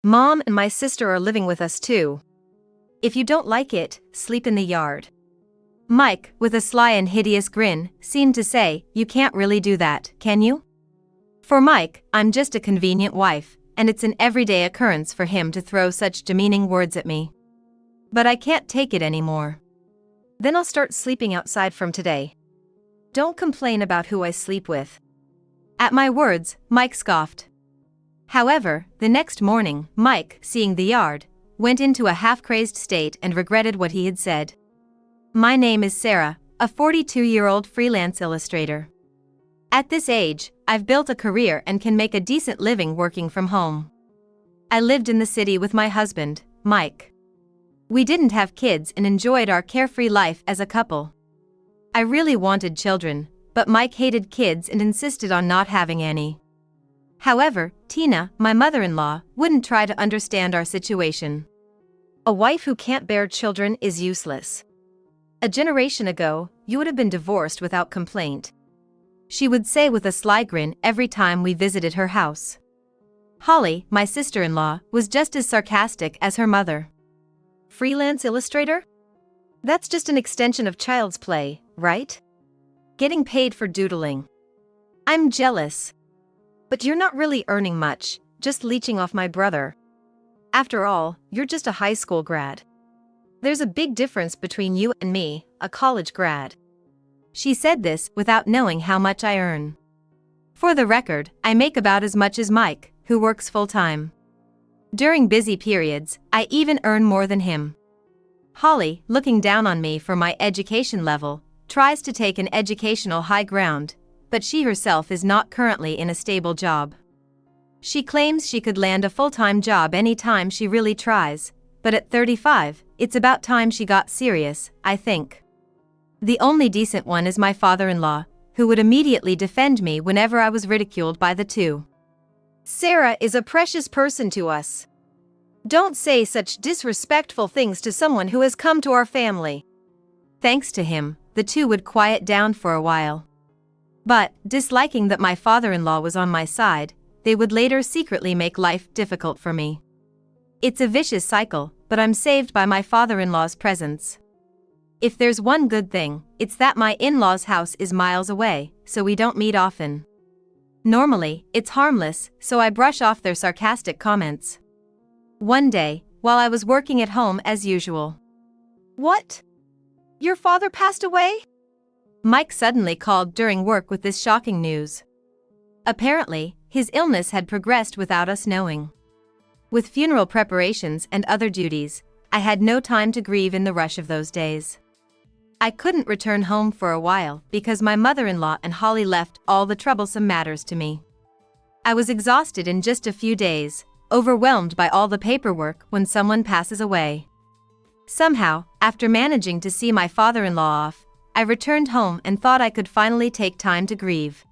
Mom and my sister are living with us too. If you don't like it, sleep in the yard. Mike, with a sly and hideous grin, seemed to say, "You can't really do that, can you?" For Mike, I'm just a convenient wife, and it's an everyday occurrence for him to throw such demeaning words at me. But I can't take it anymore. Then I'll start sleeping outside from today. Don't complain about who I sleep with. At my words, Mike scoffed. However, the next morning, Mike, seeing the yard, went into a half-crazed state and regretted what he had said. My name is Sarah, a 42-year-old freelance illustrator. At this age, I've built a career and can make a decent living working from home. I lived in the city with my husband, Mike. We didn't have kids and enjoyed our carefree life as a couple. I really wanted children, but Mike hated kids and insisted on not having any. However, Tina, my mother-in-law, wouldn't try to understand our situation. A wife who can't bear children is useless. A generation ago, you would have been divorced without complaint. She would say with a sly grin every time we visited her house. Holly, my sister-in-law, was just as sarcastic as her mother. Freelance illustrator? That's just an extension of child's play, right? Getting paid for doodling. I'm jealous. But you're not really earning much, just leeching off my brother. After all, you're just a high school grad. There's a big difference between you and me, a college grad. She said this without knowing how much I earn. For the record, I make about as much as Mike, who works full-time. During busy periods, I even earn more than him. Holly, looking down on me for my education level, tries to take an educational high ground, but she herself is not currently in a stable job. She claims she could land a full-time job anytime she really tries, but at 35, it's about time she got serious, I think. The only decent one is my father-in-law, who would immediately defend me whenever I was ridiculed by the two. Sarah is a precious person to us. Don't say such disrespectful things to someone who has come to our family. Thanks to him, the two would quiet down for a while. But, disliking that my father-in-law was on my side, they would later secretly make life difficult for me. It's a vicious cycle, but I'm saved by my father-in-law's presence. If there's one good thing, it's that my in-laws' house is miles away, so we don't meet often. Normally, it's harmless, so I brush off their sarcastic comments. One day, while I was working at home as usual. What? Your father passed away? Mike suddenly called during work with this shocking news. Apparently, his illness had progressed without us knowing. With funeral preparations and other duties, I had no time to grieve in the rush of those days. I couldn't return home for a while because my mother-in-law and Holly left all the troublesome matters to me. I was exhausted in just a few days, overwhelmed by all the paperwork when someone passes away. Somehow, after managing to see my father-in-law off, I returned home and thought I could finally take time to grieve.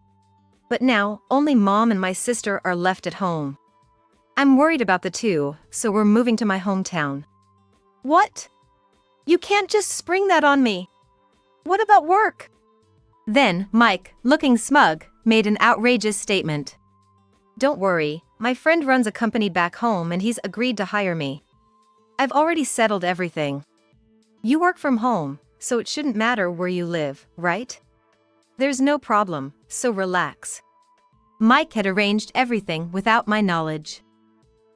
But now, only Mom and my sister are left at home. I'm worried about the two, so we're moving to my hometown. What? You can't just spring that on me. What about work? Then, Mike, looking smug, made an outrageous statement. Don't worry, my friend runs a company back home and he's agreed to hire me. I've already settled everything. You work from home, so it shouldn't matter where you live, right? There's no problem, so relax. Mike had arranged everything without my knowledge.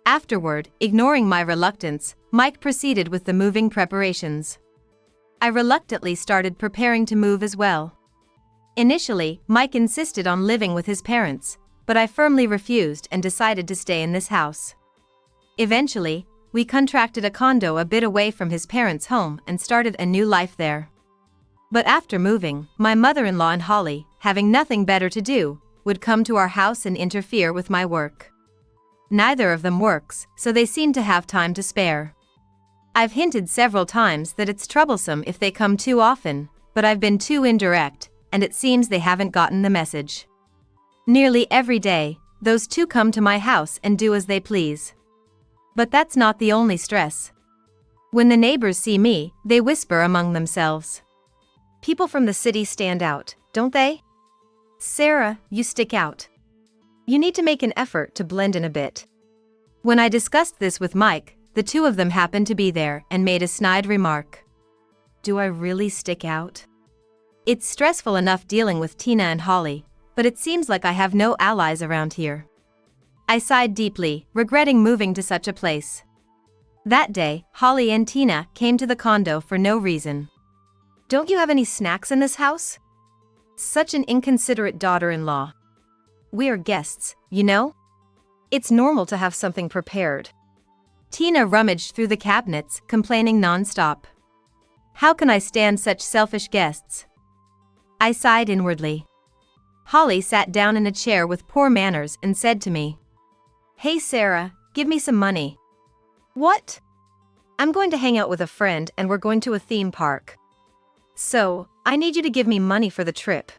Afterward, ignoring my reluctance, Mike proceeded with the moving preparations. I reluctantly started preparing to move as well. Initially, Mike insisted on living with his parents, but I firmly refused and decided to stay in this house. Eventually, we contracted a condo a bit away from his parents' home and started a new life there. But after moving, my mother-in-law and Holly, having nothing better to do, would come to our house and interfere with my work. Neither of them works, so they seem to have time to spare. I've hinted several times that it's troublesome if they come too often, but I've been too indirect, and it seems they haven't gotten the message. Nearly every day, those two come to my house and do as they please. But that's not the only stress. When the neighbors see me, they whisper among themselves. People from the city stand out, don't they? Sarah, you stick out. You need to make an effort to blend in a bit. When I discussed this with Mike, the two of them happened to be there and made a snide remark. Do I really stick out? It's stressful enough dealing with Tina and Holly, but it seems like I have no allies around here. I sighed deeply, regretting moving to such a place. That day, Holly and Tina came to the condo for no reason. Don't you have any snacks in this house? Such an inconsiderate daughter-in-law. We are guests, you know? It's normal to have something prepared. Tina rummaged through the cabinets, complaining non-stop. How can I stand such selfish guests? I sighed inwardly. Holly sat down in a chair with poor manners and said to me, Hey Sarah, give me some money. What? I'm going to hang out with a friend and we're going to a theme park. So, I need you to give me money for the trip.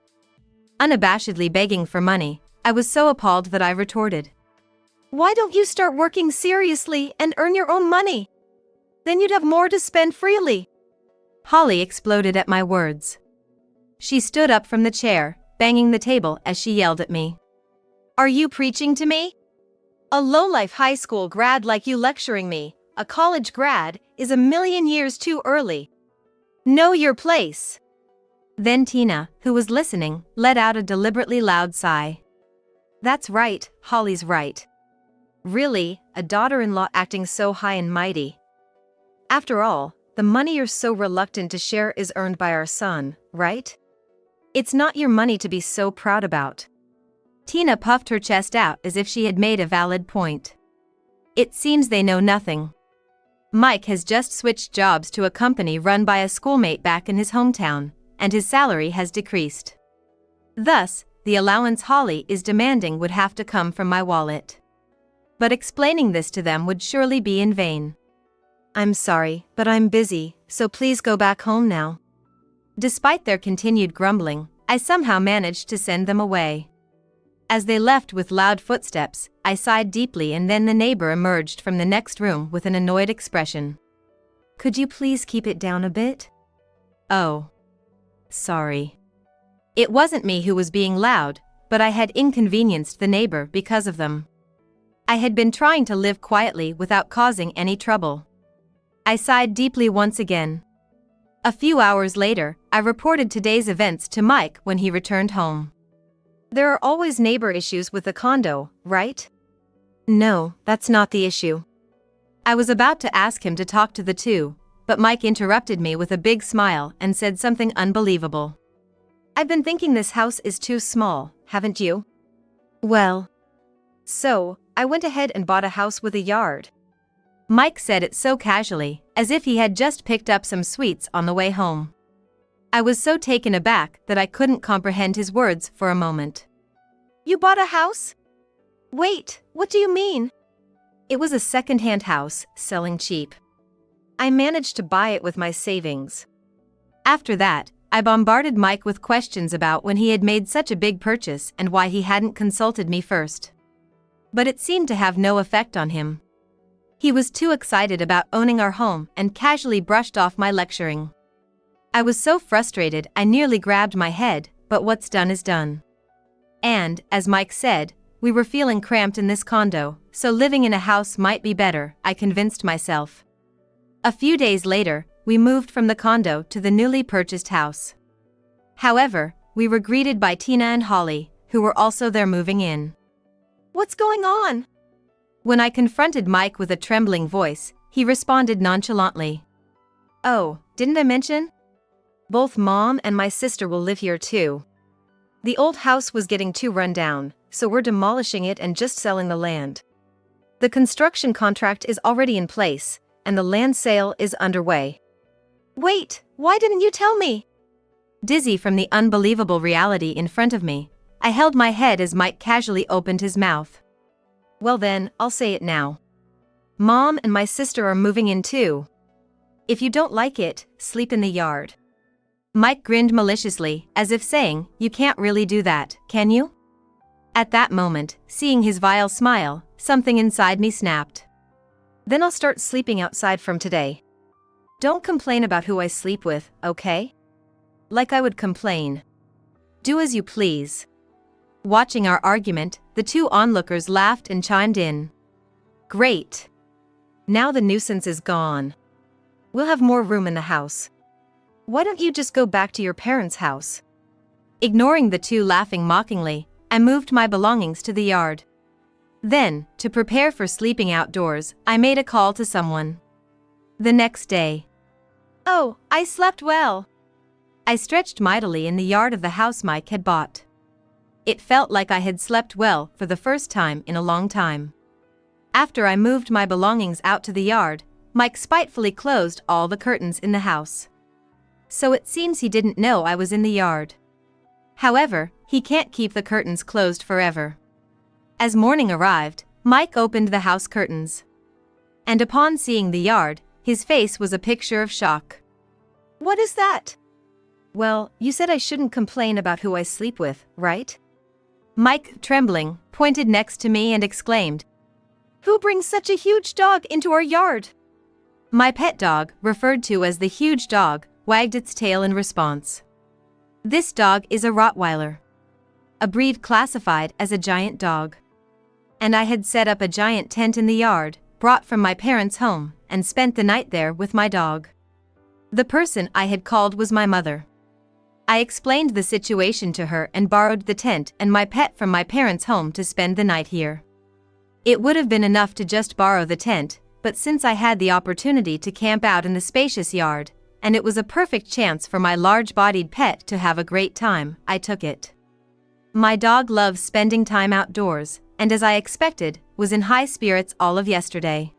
Unabashedly begging for money, I was so appalled that I retorted. Why don't you start working seriously and earn your own money? Then you'd have more to spend freely. Holly exploded at my words. She stood up from the chair, banging the table as she yelled at me. Are you preaching to me? A low-life high school grad like you lecturing me, a college grad, is a million years too early. Know your place. Then Tina, who was listening, let out a deliberately loud sigh. That's right, Holly's right. Really, a daughter-in-law acting so high and mighty. After all, the money you're so reluctant to share is earned by our son, right? It's not your money to be so proud about. Tina puffed her chest out as if she had made a valid point. It seems they know nothing. Mike has just switched jobs to a company run by a schoolmate back in his hometown, and his salary has decreased. Thus, the allowance Holly is demanding would have to come from my wallet. But explaining this to them would surely be in vain. I'm sorry, but I'm busy, so please go back home now. Despite their continued grumbling, I somehow managed to send them away. As they left with loud footsteps, I sighed deeply and then the neighbor emerged from the next room with an annoyed expression. Could you please keep it down a bit? Oh. Sorry. It wasn't me who was being loud, but I had inconvenienced the neighbor because of them. I had been trying to live quietly without causing any trouble. I sighed deeply once again. A few hours later, I reported today's events to Mike when he returned home. There are always neighbor issues with the condo, right? No, that's not the issue. I was about to ask him to talk to the two, but Mike interrupted me with a big smile and said something unbelievable. I've been thinking this house is too small, haven't you? Well. So, I went ahead and bought a house with a yard. Mike said it so casually, as if he had just picked up some sweets on the way home. I was so taken aback that I couldn't comprehend his words for a moment. You bought a house? Wait, what do you mean? It was a second-hand house, selling cheap. I managed to buy it with my savings. After that, I bombarded Mike with questions about when he had made such a big purchase and why he hadn't consulted me first. But it seemed to have no effect on him. He was too excited about owning our home and casually brushed off my lecturing. I was so frustrated I nearly grabbed my head, but what's done is done. And, as Mike said, we were feeling cramped in this condo, so living in a house might be better, I convinced myself. A few days later, we moved from the condo to the newly purchased house. However, we were greeted by Tina and Holly, who were also there moving in. What's going on? When I confronted Mike with a trembling voice, he responded nonchalantly. Oh, didn't I mention? Both Mom and my sister will live here too. The old house was getting too run down, so we're demolishing it and just selling the land. The construction contract is already in place, and the land sale is underway. Wait, why didn't you tell me? Dizzy from the unbelievable reality in front of me, I held my head as Mike casually opened his mouth. Well then, I'll say it now. Mom and my sister are moving in too. If you don't like it, sleep in the yard. Mike grinned maliciously, as if saying, you can't really do that, can you? At that moment, seeing his vile smile, something inside me snapped. Then I'll start sleeping outside from today. Don't complain about who I sleep with, okay? Like I would complain. Do as you please. Watching our argument, the two onlookers laughed and chimed in. Great. Now the nuisance is gone. We'll have more room in the house. Why don't you just go back to your parents' house? Ignoring the two laughing mockingly, I moved my belongings to the yard. Then, to prepare for sleeping outdoors, I made a call to someone. The next day. Oh, I slept well. I stretched mightily in the yard of the house Mike had bought. It felt like I had slept well for the first time in a long time. After I moved my belongings out to the yard, Mike spitefully closed all the curtains in the house. So it seems he didn't know I was in the yard. However, he can't keep the curtains closed forever. As morning arrived, Mike opened the house curtains. And upon seeing the yard, his face was a picture of shock. What is that? Well, you said I shouldn't complain about who I sleep with, right? Mike, trembling, pointed next to me and exclaimed, "Who brings such a huge dog into our yard?" My pet dog, referred to as the huge dog, wagged its tail in response. This dog is a Rottweiler, a breed classified as a giant dog. And I had set up a giant tent in the yard, brought from my parents' home, and spent the night there with my dog. The person I had called was my mother. I explained the situation to her and borrowed the tent and my pet from my parents' home to spend the night here. It would have been enough to just borrow the tent, but since I had the opportunity to camp out in the spacious yard, and it was a perfect chance for my large-bodied pet to have a great time, I took it. My dog loves spending time outdoors, and as I expected, was in high spirits all of yesterday.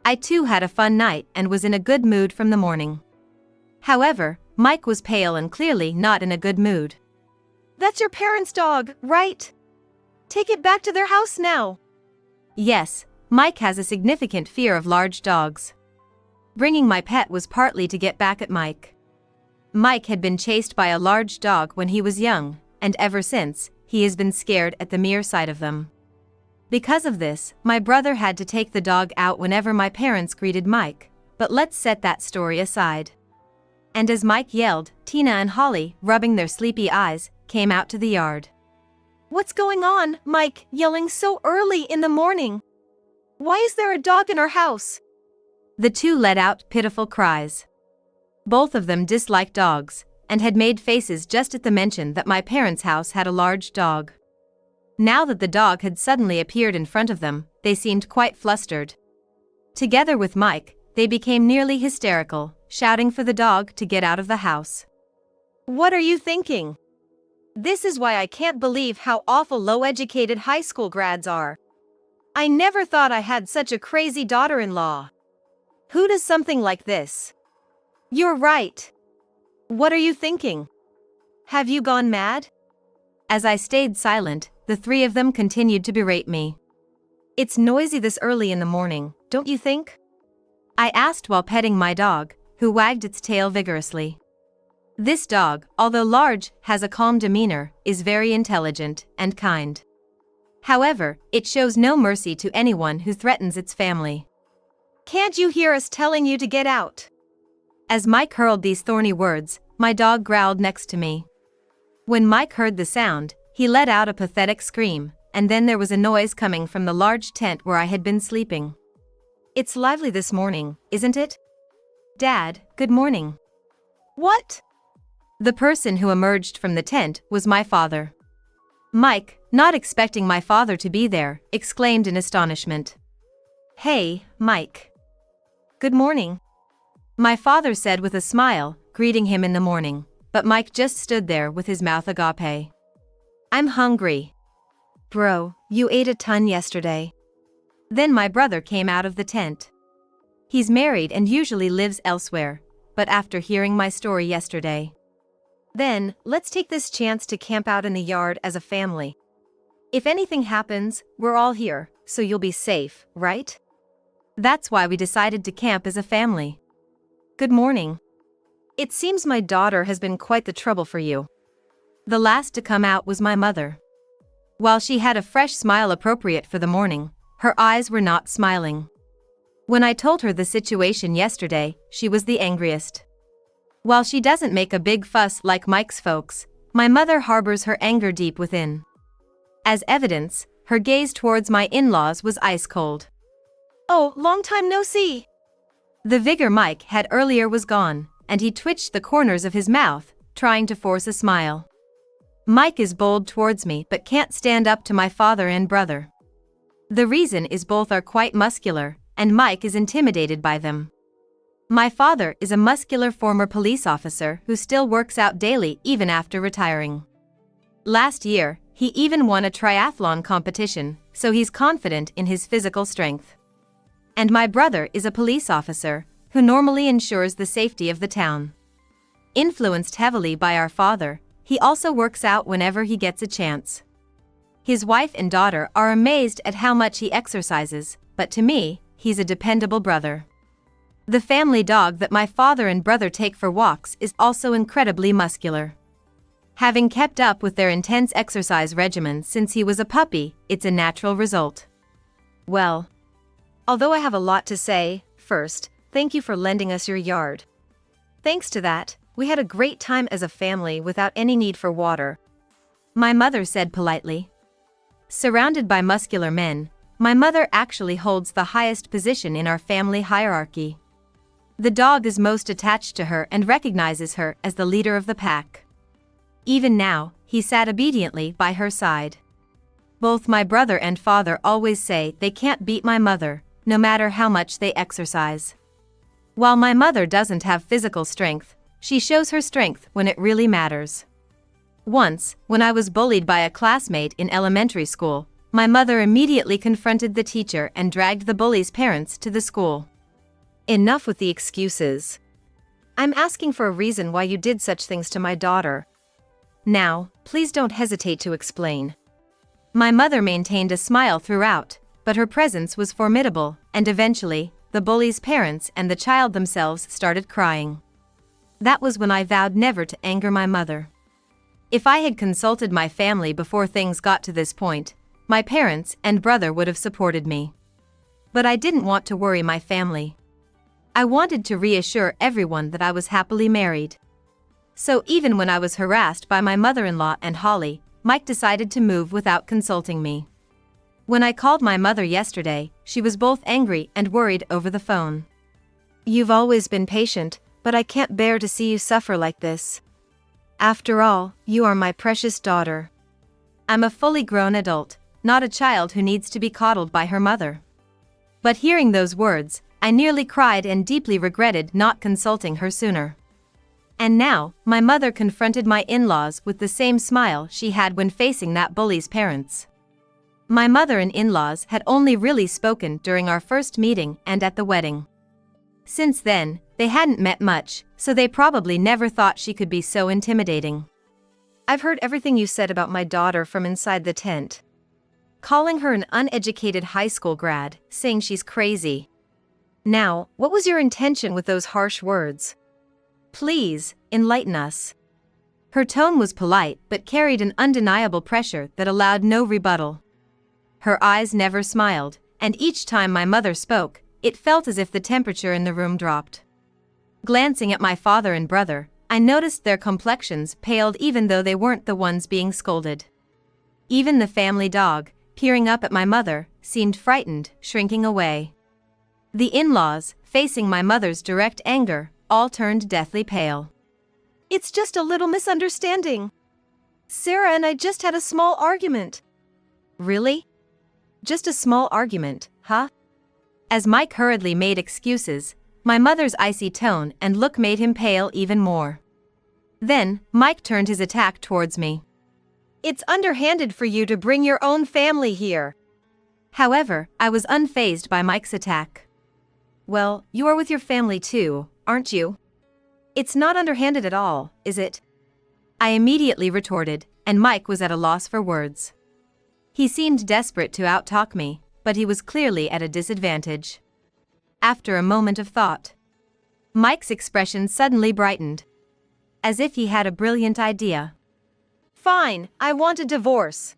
I too had a fun night and was in a good mood from the morning. However, Mike was pale and clearly not in a good mood. That's your parents' dog, right? Take it back to their house now. Yes, Mike has a significant fear of large dogs. Bringing my pet was partly to get back at Mike. Mike had been chased by a large dog when he was young, and ever since, he has been scared at the mere sight of them. Because of this, my brother had to take the dog out whenever my parents greeted Mike, but let's set that story aside. And as Mike yelled, Tina and Holly, rubbing their sleepy eyes, came out to the yard. What's going on, Mike, yelling so early in the morning? Why is there a dog in our house? The two let out pitiful cries. Both of them disliked dogs, and had made faces just at the mention that my parents' house had a large dog. Now that the dog had suddenly appeared in front of them, they seemed quite flustered. Together with Mike, they became nearly hysterical, shouting for the dog to get out of the house. What are you thinking? This is why I can't believe how awful low-educated high school grads are. I never thought I had such a crazy daughter-in-law. Who does something like this? You're right. What are you thinking? Have you gone mad? As I stayed silent, the three of them continued to berate me. It's noisy this early in the morning, don't you think? I asked while petting my dog, who wagged its tail vigorously. This dog, although large, has a calm demeanor, is very intelligent and kind. However, it shows no mercy to anyone who threatens its family. Can't you hear us telling you to get out? As Mike hurled these thorny words, my dog growled next to me. When Mike heard the sound, he let out a pathetic scream, and then there was a noise coming from the large tent where I had been sleeping. It's lively this morning, isn't it? Dad, good morning. What? The person who emerged from the tent was my father. Mike, not expecting my father to be there, exclaimed in astonishment. Hey, Mike. Good morning. My father said with a smile, greeting him in the morning, but Mike just stood there with his mouth agape. I'm hungry. Bro, you ate a ton yesterday. Then my brother came out of the tent. He's married and usually lives elsewhere, but after hearing my story yesterday. Then, let's take this chance to camp out in the yard as a family. If anything happens, we're all here, so you'll be safe, right? That's why we decided to camp as a family. Good morning. It seems my daughter has been quite the trouble for you. The last to come out was my mother. While she had a fresh smile appropriate for the morning, her eyes were not smiling. When I told her the situation yesterday, she was the angriest. While she doesn't make a big fuss like Mike's folks, my mother harbors her anger deep within. As evidence, her gaze towards my in-laws was ice cold. Oh, long time no see. The vigor Mike had earlier was gone, and he twitched the corners of his mouth, trying to force a smile. Mike is bold towards me but can't stand up to my father and brother. The reason is both are quite muscular, and Mike is intimidated by them. My father is a muscular former police officer who still works out daily even after retiring. Last year, he even won a triathlon competition, so he's confident in his physical strength. And my brother is a police officer, who normally ensures the safety of the town. Influenced heavily by our father, he also works out whenever he gets a chance. His wife and daughter are amazed at how much he exercises, but to me, he's a dependable brother. The family dog that my father and brother take for walks is also incredibly muscular. Having kept up with their intense exercise regimen since he was a puppy, it's a natural result. Well, although I have a lot to say, first, thank you for lending us your yard. Thanks to that, we had a great time as a family without any need for water. My mother said politely. Surrounded by muscular men, my mother actually holds the highest position in our family hierarchy. The dog is most attached to her and recognizes her as the leader of the pack. Even now, he sat obediently by her side. Both my brother and father always say they can't beat my mother, no matter how much they exercise. While my mother doesn't have physical strength, she shows her strength when it really matters. Once, when I was bullied by a classmate in elementary school, my mother immediately confronted the teacher and dragged the bully's parents to the school. Enough with the excuses. I'm asking for a reason why you did such things to my daughter. Now, please don't hesitate to explain. My mother maintained a smile throughout, but her presence was formidable, and eventually, the bully's parents and the child themselves started crying. That was when I vowed never to anger my mother. If I had consulted my family before things got to this point, my parents and brother would have supported me. But I didn't want to worry my family. I wanted to reassure everyone that I was happily married. So even when I was harassed by my mother-in-law and Holly, Mike decided to move without consulting me. When I called my mother yesterday, she was both angry and worried over the phone. You've always been patient, but I can't bear to see you suffer like this. After all, you are my precious daughter. I'm a fully grown adult, not a child who needs to be coddled by her mother. But hearing those words, I nearly cried and deeply regretted not consulting her sooner. And now, my mother confronted my in-laws with the same smile she had when facing that bully's parents. My mother and in-laws had only really spoken during our first meeting and at the wedding. Since then, they hadn't met much, so they probably never thought she could be so intimidating. I've heard everything you said about my daughter from inside the tent. Calling her an uneducated high school grad, saying she's crazy. Now, what was your intention with those harsh words? Please, enlighten us. Her tone was polite but carried an undeniable pressure that allowed no rebuttal. Her eyes never smiled, and each time my mother spoke, it felt as if the temperature in the room dropped. Glancing at my father and brother, I noticed their complexions paled even though they weren't the ones being scolded. Even the family dog, peering up at my mother, seemed frightened, shrinking away. The in-laws, facing my mother's direct anger, all turned deathly pale. It's just a little misunderstanding. Sarah and I just had a small argument. Really? Just a small argument, huh? As Mike hurriedly made excuses, my mother's icy tone and look made him pale even more. Then, Mike turned his attack towards me. It's underhanded for you to bring your own family here. However, I was unfazed by Mike's attack. Well, you are with your family too, aren't you? It's not underhanded at all, is it? I immediately retorted, and Mike was at a loss for words. He seemed desperate to outtalk me, but he was clearly at a disadvantage. After a moment of thought, Mike's expression suddenly brightened, as if he had a brilliant idea. Fine, I want a divorce.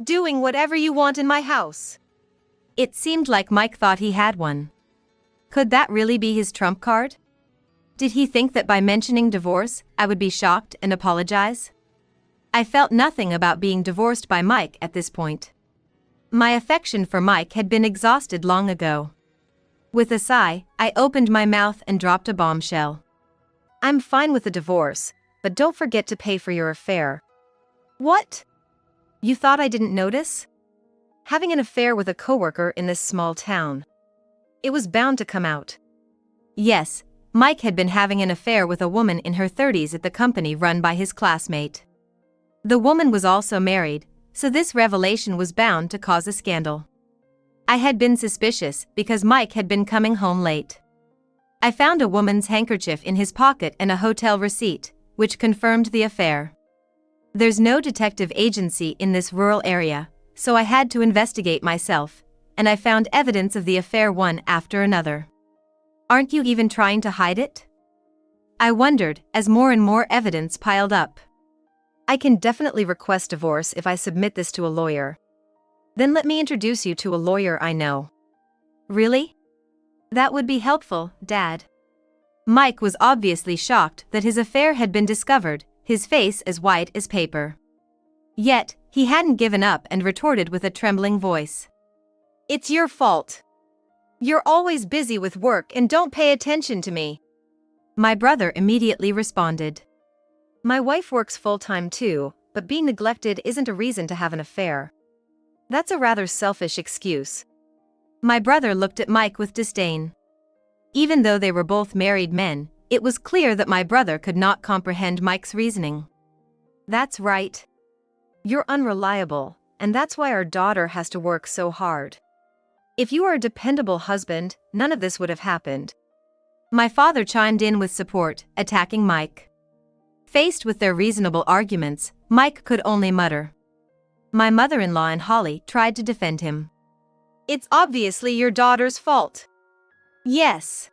Doing whatever you want in my house. It seemed like Mike thought he had one. Could that really be his trump card? Did he think that by mentioning divorce, I would be shocked and apologize? I felt nothing about being divorced by Mike at this point. My affection for Mike had been exhausted long ago. With a sigh, I opened my mouth and dropped a bombshell. I'm fine with a divorce, but don't forget to pay for your affair. What? You thought I didn't notice? Having an affair with a coworker in this small town. It was bound to come out. Yes, Mike had been having an affair with a woman in her 30s at the company run by his classmate. The woman was also married, so this revelation was bound to cause a scandal. I had been suspicious because Mike had been coming home late. I found a woman's handkerchief in his pocket and a hotel receipt, which confirmed the affair. There's no detective agency in this rural area, so I had to investigate myself, and I found evidence of the affair one after another. Aren't you even trying to hide it? I wondered as more and more evidence piled up. I can definitely request divorce if I submit this to a lawyer. Then let me introduce you to a lawyer I know. Really? That would be helpful, Dad. Mike was obviously shocked that his affair had been discovered, his face as white as paper. Yet, he hadn't given up and retorted with a trembling voice. It's your fault. You're always busy with work and don't pay attention to me. My brother immediately responded. My wife works full-time too, but being neglected isn't a reason to have an affair. That's a rather selfish excuse. My brother looked at Mike with disdain. Even though they were both married men, it was clear that my brother could not comprehend Mike's reasoning. That's right. You're unreliable, and that's why our daughter has to work so hard. If you were a dependable husband, none of this would have happened. My father chimed in with support, attacking Mike. Faced with their reasonable arguments, Mike could only mutter. My mother-in-law and Holly tried to defend him. It's obviously your daughter's fault. Yes.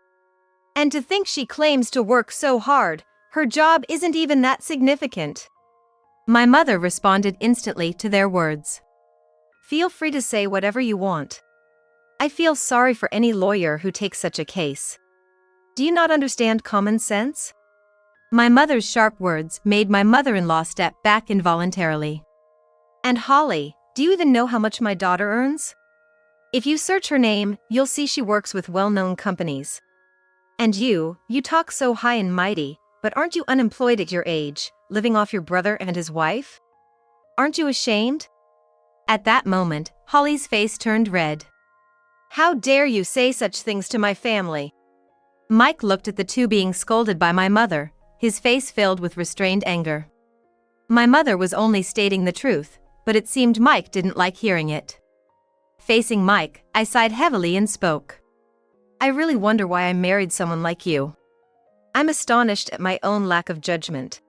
And to think she claims to work so hard, her job isn't even that significant. My mother responded instantly to their words. Feel free to say whatever you want. I feel sorry for any lawyer who takes such a case. Do you not understand common sense? My mother's sharp words made my mother-in-law step back involuntarily. And Holly, do you even know how much my daughter earns? If you search her name, you'll see she works with well-known companies. And you talk so high and mighty, but aren't you unemployed at your age, living off your brother and his wife? Aren't you ashamed? At that moment, Holly's face turned red. How dare you say such things to my family? Mike looked at the two being scolded by my mother, his face filled with restrained anger. My mother was only stating the truth, but it seemed Mike didn't like hearing it. Facing Mike, I sighed heavily and spoke. I really wonder why I married someone like you. I'm astonished at my own lack of judgment.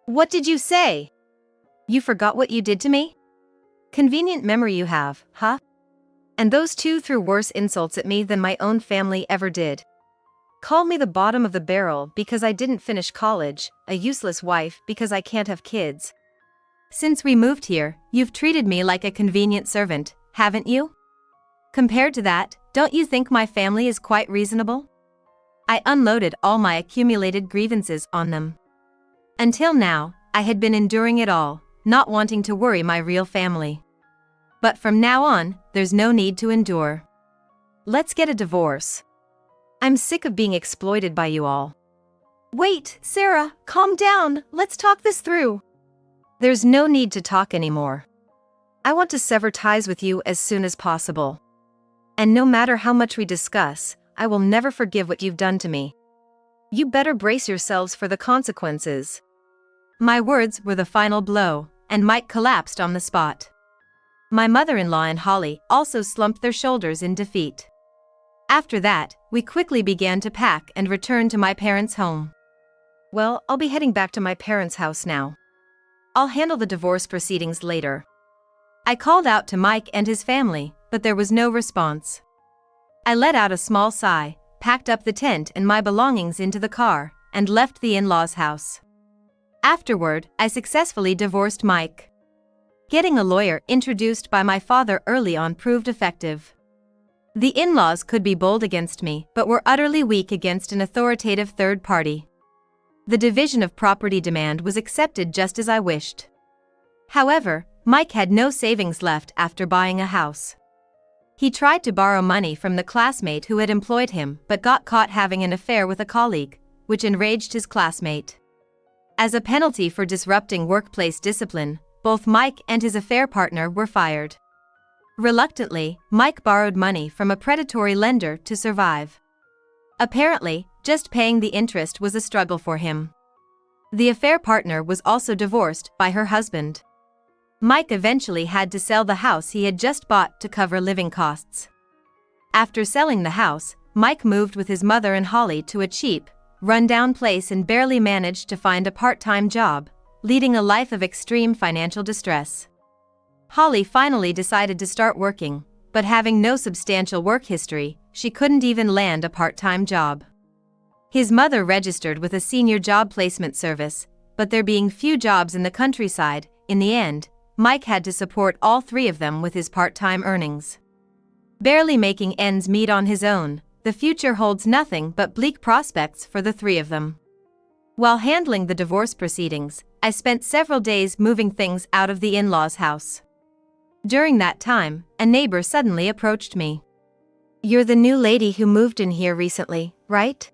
What did you say? You forgot what you did to me? Convenient memory you have, huh? And those two threw worse insults at me than my own family ever did. Called me the bottom of the barrel because I didn't finish college, a useless wife because I can't have kids. Since we moved here, you've treated me like a convenient servant, haven't you? Compared to that, don't you think my family is quite reasonable? I unloaded all my accumulated grievances on them. Until now, I had been enduring it all, not wanting to worry my real family. But from now on, there's no need to endure. Let's get a divorce. I'm sick of being exploited by you all. Wait, Sarah, calm down, let's talk this through. There's no need to talk anymore. I want to sever ties with you as soon as possible. And no matter how much we discuss, I will never forgive what you've done to me. You better brace yourselves for the consequences. My words were the final blow, and Mike collapsed on the spot. My mother-in-law and Holly also slumped their shoulders in defeat. After that, we quickly began to pack and return to my parents' home. Well, I'll be heading back to my parents' house now. I'll handle the divorce proceedings later. I called out to Mike and his family, but there was no response. I let out a small sigh, packed up the tent and my belongings into the car, and left the in-laws' house. Afterward, I successfully divorced Mike. Getting a lawyer introduced by my father early on proved effective. The in-laws could be bold against me, but were utterly weak against an authoritative third party. The division of property demand was accepted just as I wished. However, Mike had no savings left after buying a house. He tried to borrow money from the classmate who had employed him but got caught having an affair with a colleague, which enraged his classmate. As a penalty for disrupting workplace discipline, both Mike and his affair partner were fired. Reluctantly, Mike borrowed money from a predatory lender to survive. Apparently, just paying the interest was a struggle for him. The affair partner was also divorced by her husband. Mike eventually had to sell the house he had just bought to cover living costs. After selling the house, Mike moved with his mother and Holly to a cheap, run-down place and barely managed to find a part-time job, leading a life of extreme financial distress. Holly finally decided to start working, but having no substantial work history, she couldn't even land a part-time job. His mother registered with a senior job placement service, but there being few jobs in the countryside, in the end, Mike had to support all three of them with his part-time earnings. Barely making ends meet on his own, the future holds nothing but bleak prospects for the three of them. While handling the divorce proceedings, I spent several days moving things out of the in-laws' house. During that time, a neighbor suddenly approached me. "You're the new lady who moved in here recently, right?"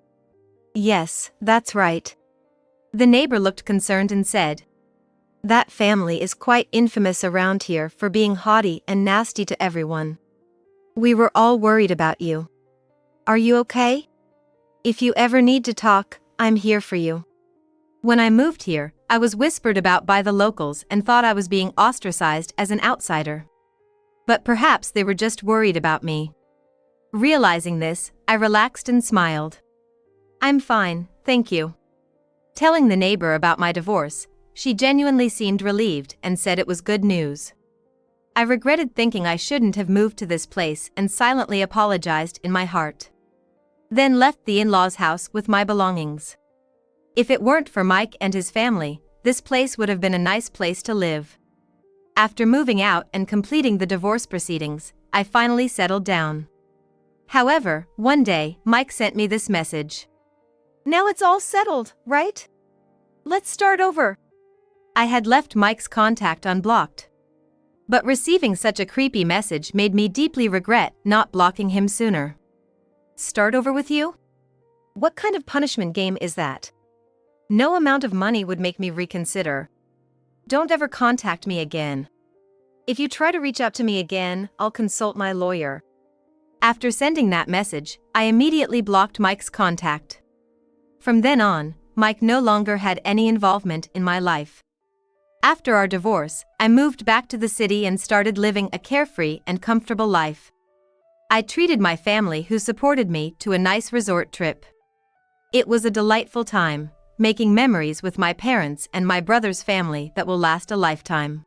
"Yes, that's right." The neighbor looked concerned and said, "That family is quite infamous around here for being haughty and nasty to everyone. We were all worried about you. Are you okay? If you ever need to talk, I'm here for you." When I moved here, I was whispered about by the locals and thought I was being ostracized as an outsider. But perhaps they were just worried about me. Realizing this, I relaxed and smiled. "I'm fine, thank you." Telling the neighbor about my divorce, she genuinely seemed relieved and said it was good news. I regretted thinking I shouldn't have moved to this place and silently apologized in my heart. Then left the in-laws' house with my belongings. If it weren't for Mike and his family, this place would have been a nice place to live. After moving out and completing the divorce proceedings, I finally settled down. However, one day, Mike sent me this message. "Now it's all settled, right? Let's start over." I had left Mike's contact unblocked. But receiving such a creepy message made me deeply regret not blocking him sooner. Start over with you? What kind of punishment game is that? No amount of money would make me reconsider. Don't ever contact me again. If you try to reach out to me again, I'll consult my lawyer. After sending that message, I immediately blocked Mike's contact. From then on, Mike no longer had any involvement in my life. After our divorce, I moved back to the city and started living a carefree and comfortable life. I treated my family who supported me to a nice resort trip. It was a delightful time, making memories with my parents and my brother's family that will last a lifetime.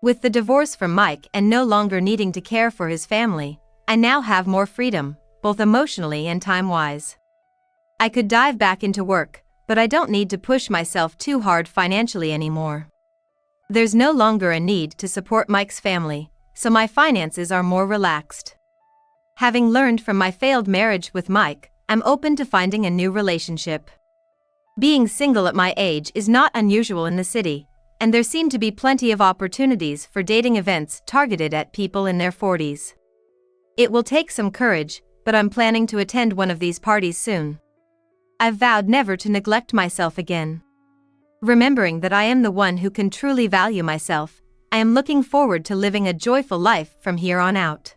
With the divorce from Mike and no longer needing to care for his family, I now have more freedom, both emotionally and time-wise. I could dive back into work, but I don't need to push myself too hard financially anymore. There's no longer a need to support Mike's family, so my finances are more relaxed. Having learned from my failed marriage with Mike, I'm open to finding a new relationship. Being single at my age is not unusual in the city, and there seem to be plenty of opportunities for dating events targeted at people in their 40s. It will take some courage, but I'm planning to attend one of these parties soon. I've vowed never to neglect myself again. Remembering that I am the one who can truly value myself, I am looking forward to living a joyful life from here on out.